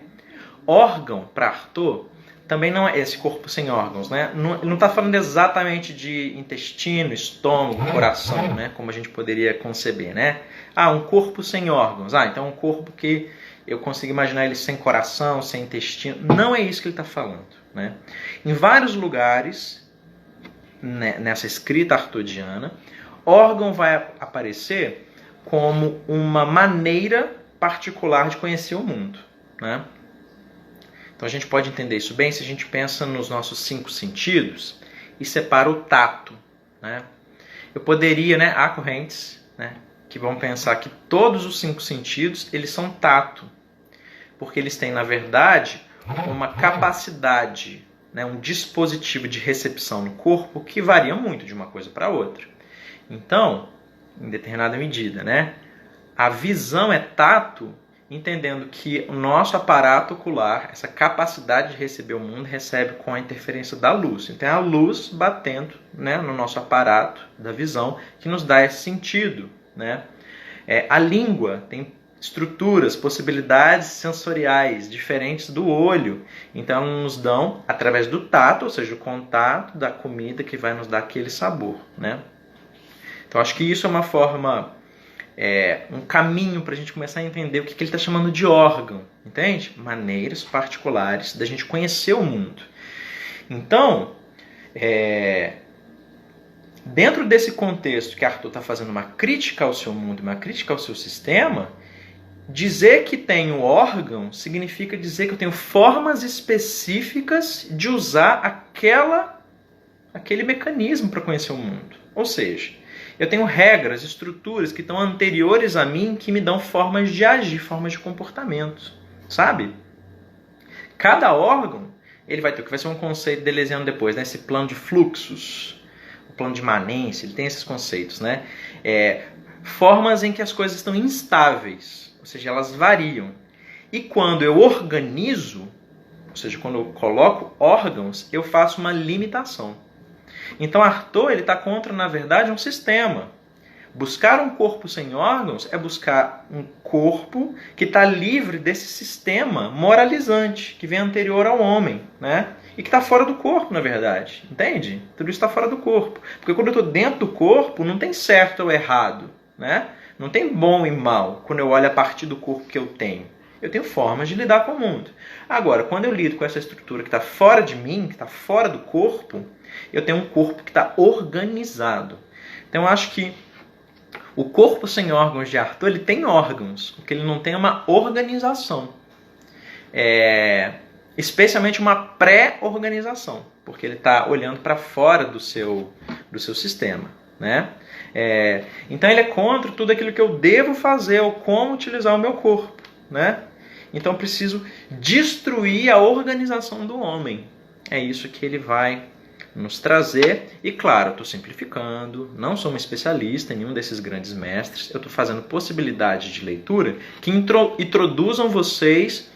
órgão para Arthur também não é esse corpo sem órgãos, né? Ele não está falando exatamente de intestino, estômago, coração, né? Como a gente poderia conceber, né? Um corpo sem órgãos. Então um corpo que eu consigo imaginar ele sem coração, sem intestino. Não é isso que ele está falando, né? Em vários lugares, né, nessa escrita arturiana, órgão vai aparecer como uma maneira particular de conhecer o mundo, né? Então a gente pode entender isso bem se a gente pensa nos nossos 5 sentidos e separa o tato, né? Eu poderia, né, há correntes, né, que vão pensar que todos os 5 sentidos eles são tato, porque eles têm, na verdade, uma capacidade, né, um dispositivo de recepção no corpo que varia muito de uma coisa para outra. Então, em determinada medida, né, a visão é tato, entendendo que o nosso aparato ocular, essa capacidade de receber o mundo, recebe com a interferência da luz. Então é a luz batendo, né, no nosso aparato da visão que nos dá esse sentido, né? A língua tem estruturas, possibilidades sensoriais diferentes do olho. Então elas nos dão, através do tato, ou seja, o contato da comida que vai nos dar aquele sabor, né? Então acho que isso é uma forma... um caminho para a gente começar a entender o que ele está chamando de órgão, entende? Maneiras particulares da gente conhecer o mundo. Então, dentro desse contexto que Arthur está fazendo uma crítica ao seu mundo, uma crítica ao seu sistema, Dizer que tenho órgão significa dizer que eu tenho formas específicas de usar aquele mecanismo para conhecer o mundo. Ou seja, eu tenho regras, estruturas que estão anteriores a mim que me dão formas de agir, formas de comportamento. Sabe? Cada órgão, ele vai ter, que vai ser um conceito dele desenhando depois, né? Esse plano de fluxos, o plano de imanência, ele tem esses conceitos, né? Formas em que as coisas estão instáveis, ou seja, elas variam. E quando eu organizo, ou seja, quando eu coloco órgãos, eu faço uma limitação. Então Arthur está contra, na verdade, um sistema. Buscar um corpo sem órgãos é buscar um corpo que está livre desse sistema moralizante, que vem anterior ao homem, né? E que está fora do corpo, na verdade. Entende? Tudo isso está fora do corpo. Porque quando eu estou dentro do corpo, não tem certo ou errado, né? Não tem bom e mal quando eu olho a partir do corpo que eu tenho. Eu tenho formas de lidar com o mundo. Agora, quando eu lido com essa estrutura que está fora de mim, que está fora do corpo, eu tenho um corpo que está organizado. Então, eu acho que o corpo sem órgãos de Arthur, ele tem órgãos, o que ele não tem é uma organização. Especialmente uma pré-organização, porque ele está olhando para fora do seu sistema, né? Então ele é contra tudo aquilo que eu devo fazer ou como utilizar o meu corpo, né? Então eu preciso destruir a organização do homem. É isso que ele vai nos trazer. E claro, eu estou simplificando, não sou um especialista em nenhum desses grandes mestres, eu estou fazendo possibilidades de leitura que introduzam vocês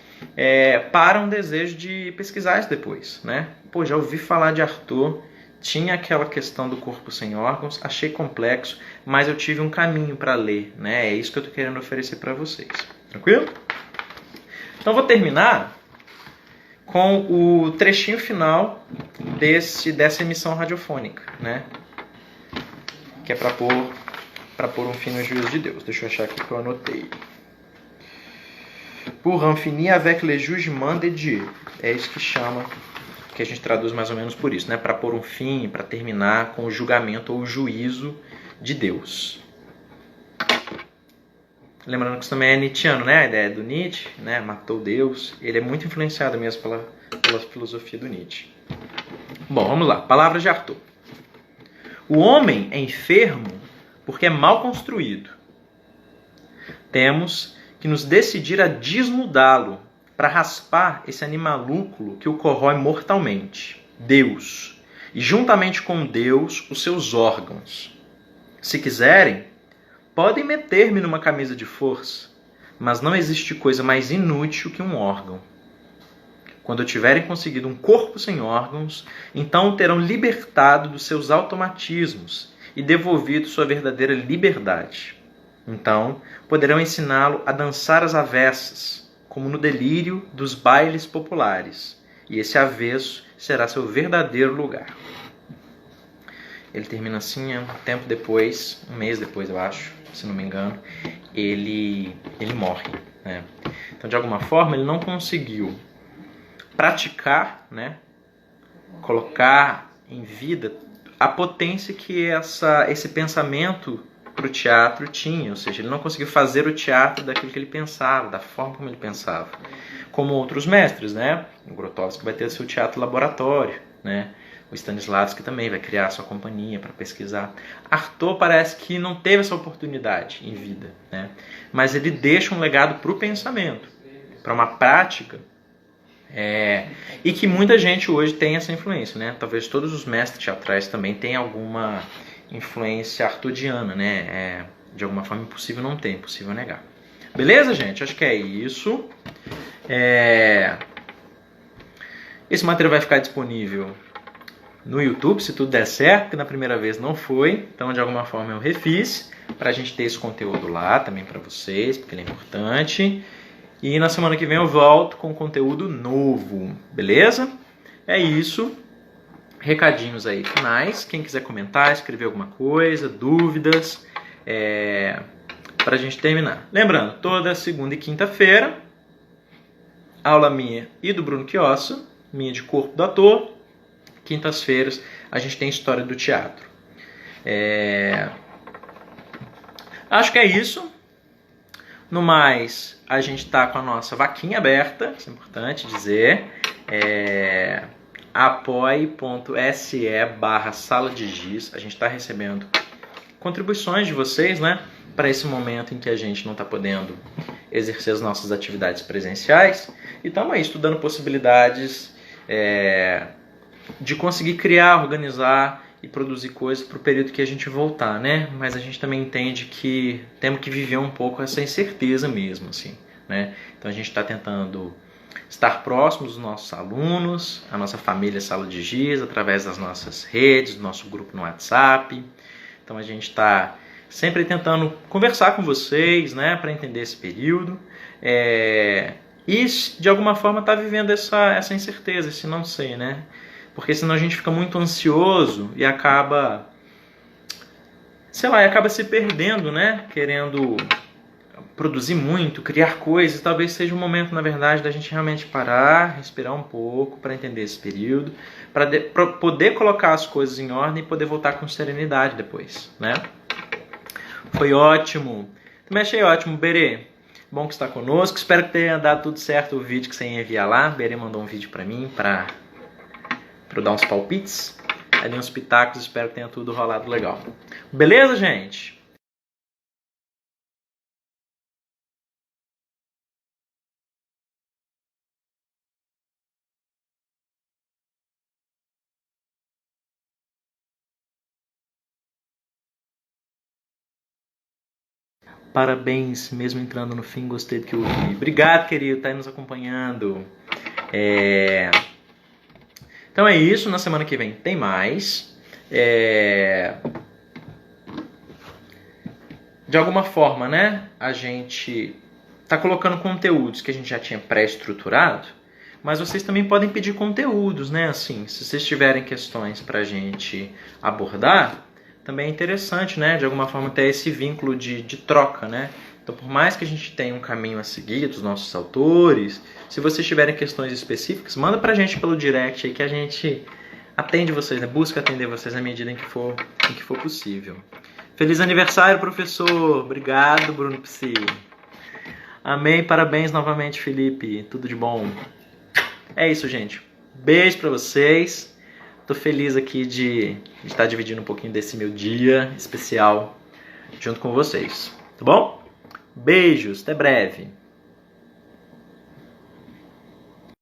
para um desejo de pesquisar isso depois, né? Pô, já ouvi falar de Arthur, tinha aquela questão do corpo sem órgãos, achei complexo, mas eu tive um caminho para ler, né? É isso que eu estou querendo oferecer para vocês. Tranquilo? Então vou terminar com o trechinho final dessa emissão radiofônica, né? Que é para pôr um fim no juízo de Deus. Deixa eu achar aqui que eu anotei. Pour en finir avec le jugement de Dieu. É isso que chama, que a gente traduz mais ou menos por isso, né? Para pôr um fim, para terminar com o julgamento ou o juízo de Deus. Lembrando que isso também é nietzschiano, né? A ideia do Nietzsche, né? Matou Deus. Ele é muito influenciado mesmo pela filosofia do Nietzsche. Bom, vamos lá. Palavras de Arthur. O homem é enfermo porque é mal construído. Temos que nos decidir a desnudá-lo para raspar esse animalúculo que o corrói mortalmente. Deus. E juntamente com Deus, os seus órgãos. Se quiserem, podem meter-me numa camisa de força, mas não existe coisa mais inútil que um órgão. Quando tiverem conseguido um corpo sem órgãos, então o terão libertado dos seus automatismos e devolvido sua verdadeira liberdade. Então, poderão ensiná-lo a dançar às avessas, como no delírio dos bailes populares, e esse avesso será seu verdadeiro lugar. Ele termina assim, um tempo depois, um mês depois, eu acho, se não me engano, ele morre, né? Então, de alguma forma, ele não conseguiu praticar, né? Colocar em vida a potência que esse pensamento para o teatro tinha, ou seja, ele não conseguiu fazer o teatro daquilo que ele pensava, da forma como ele pensava, como outros mestres, né? O Grotowski vai ter seu teatro laboratório, né? O Stanislavski também vai criar sua companhia para pesquisar. Arthur parece que não teve essa oportunidade em vida, né? Mas ele deixa um legado para o pensamento, para uma prática, e que muita gente hoje tem essa influência, né? Talvez todos os mestres teatrais também tenham alguma influência arturiana, né? De alguma forma impossível não ter, impossível negar. Beleza, gente? Acho que é isso. Esse material vai ficar disponível no YouTube, se tudo der certo, porque na primeira vez não foi. Então, de alguma forma, eu refiz para a gente ter esse conteúdo lá também para vocês, porque ele é importante. E na semana que vem eu volto com conteúdo novo, beleza? É isso. Recadinhos aí finais. Quem quiser comentar, escrever alguma coisa, dúvidas, para a gente terminar. Lembrando, toda segunda e quinta-feira, aula minha e do Bruno Chiosso, minha de corpo do ator. Quintas-feiras a gente tem história do teatro. Acho que é isso. No mais, a gente está com a nossa vaquinha aberta, isso é importante dizer, apoie.se/sala de giz. A gente está recebendo contribuições de vocês, né, para esse momento em que a gente não está podendo exercer as nossas atividades presenciais. E estamos aí estudando possibilidades de conseguir criar, organizar e produzir coisas para o período que a gente voltar, né? Mas a gente também entende que temos que viver um pouco essa incerteza mesmo, assim, né? Então a gente está tentando estar próximos dos nossos alunos, a nossa família Sala de Giz, através das nossas redes, do nosso grupo no WhatsApp. Então a gente está sempre tentando conversar com vocês, né, para entender esse período. E de alguma forma está vivendo essa incerteza, esse não sei, né? Porque senão a gente fica muito ansioso e acaba, sei lá, acaba se perdendo, né? Querendo produzir muito, criar coisas. Talvez seja o momento, na verdade, da gente realmente parar, respirar um pouco para entender esse período, para poder colocar as coisas em ordem e poder voltar com serenidade depois, né? Foi ótimo. Também achei ótimo, Berê. Bom que está conosco. Espero que tenha dado tudo certo o vídeo que você ia enviar lá. Berê mandou um vídeo para mim, para eu dar uns palpites, ali uns pitacos, espero que tenha tudo rolado legal. Beleza, gente? Parabéns, mesmo entrando no fim, gostei do que eu ouvi. Obrigado, querido, tá aí nos acompanhando. Então é isso, na semana que vem tem mais. De alguma forma, né, a gente tá colocando conteúdos que a gente já tinha pré-estruturado, mas vocês também podem pedir conteúdos, né, assim, se vocês tiverem questões pra gente abordar, também é interessante, né, de alguma forma ter esse vínculo de troca, né. Então, por mais que a gente tenha um caminho a seguir dos nossos autores, se vocês tiverem questões específicas, manda pra gente pelo direct aí que a gente atende vocês, né? Busca atender vocês na medida em que for possível. Feliz aniversário, professor! Obrigado, Bruno Psi. Amém, parabéns novamente, Felipe. Tudo de bom. É isso, gente. Beijo pra vocês. Tô feliz aqui de estar dividindo um pouquinho desse meu dia especial junto com vocês. Tá bom? Beijos, até breve.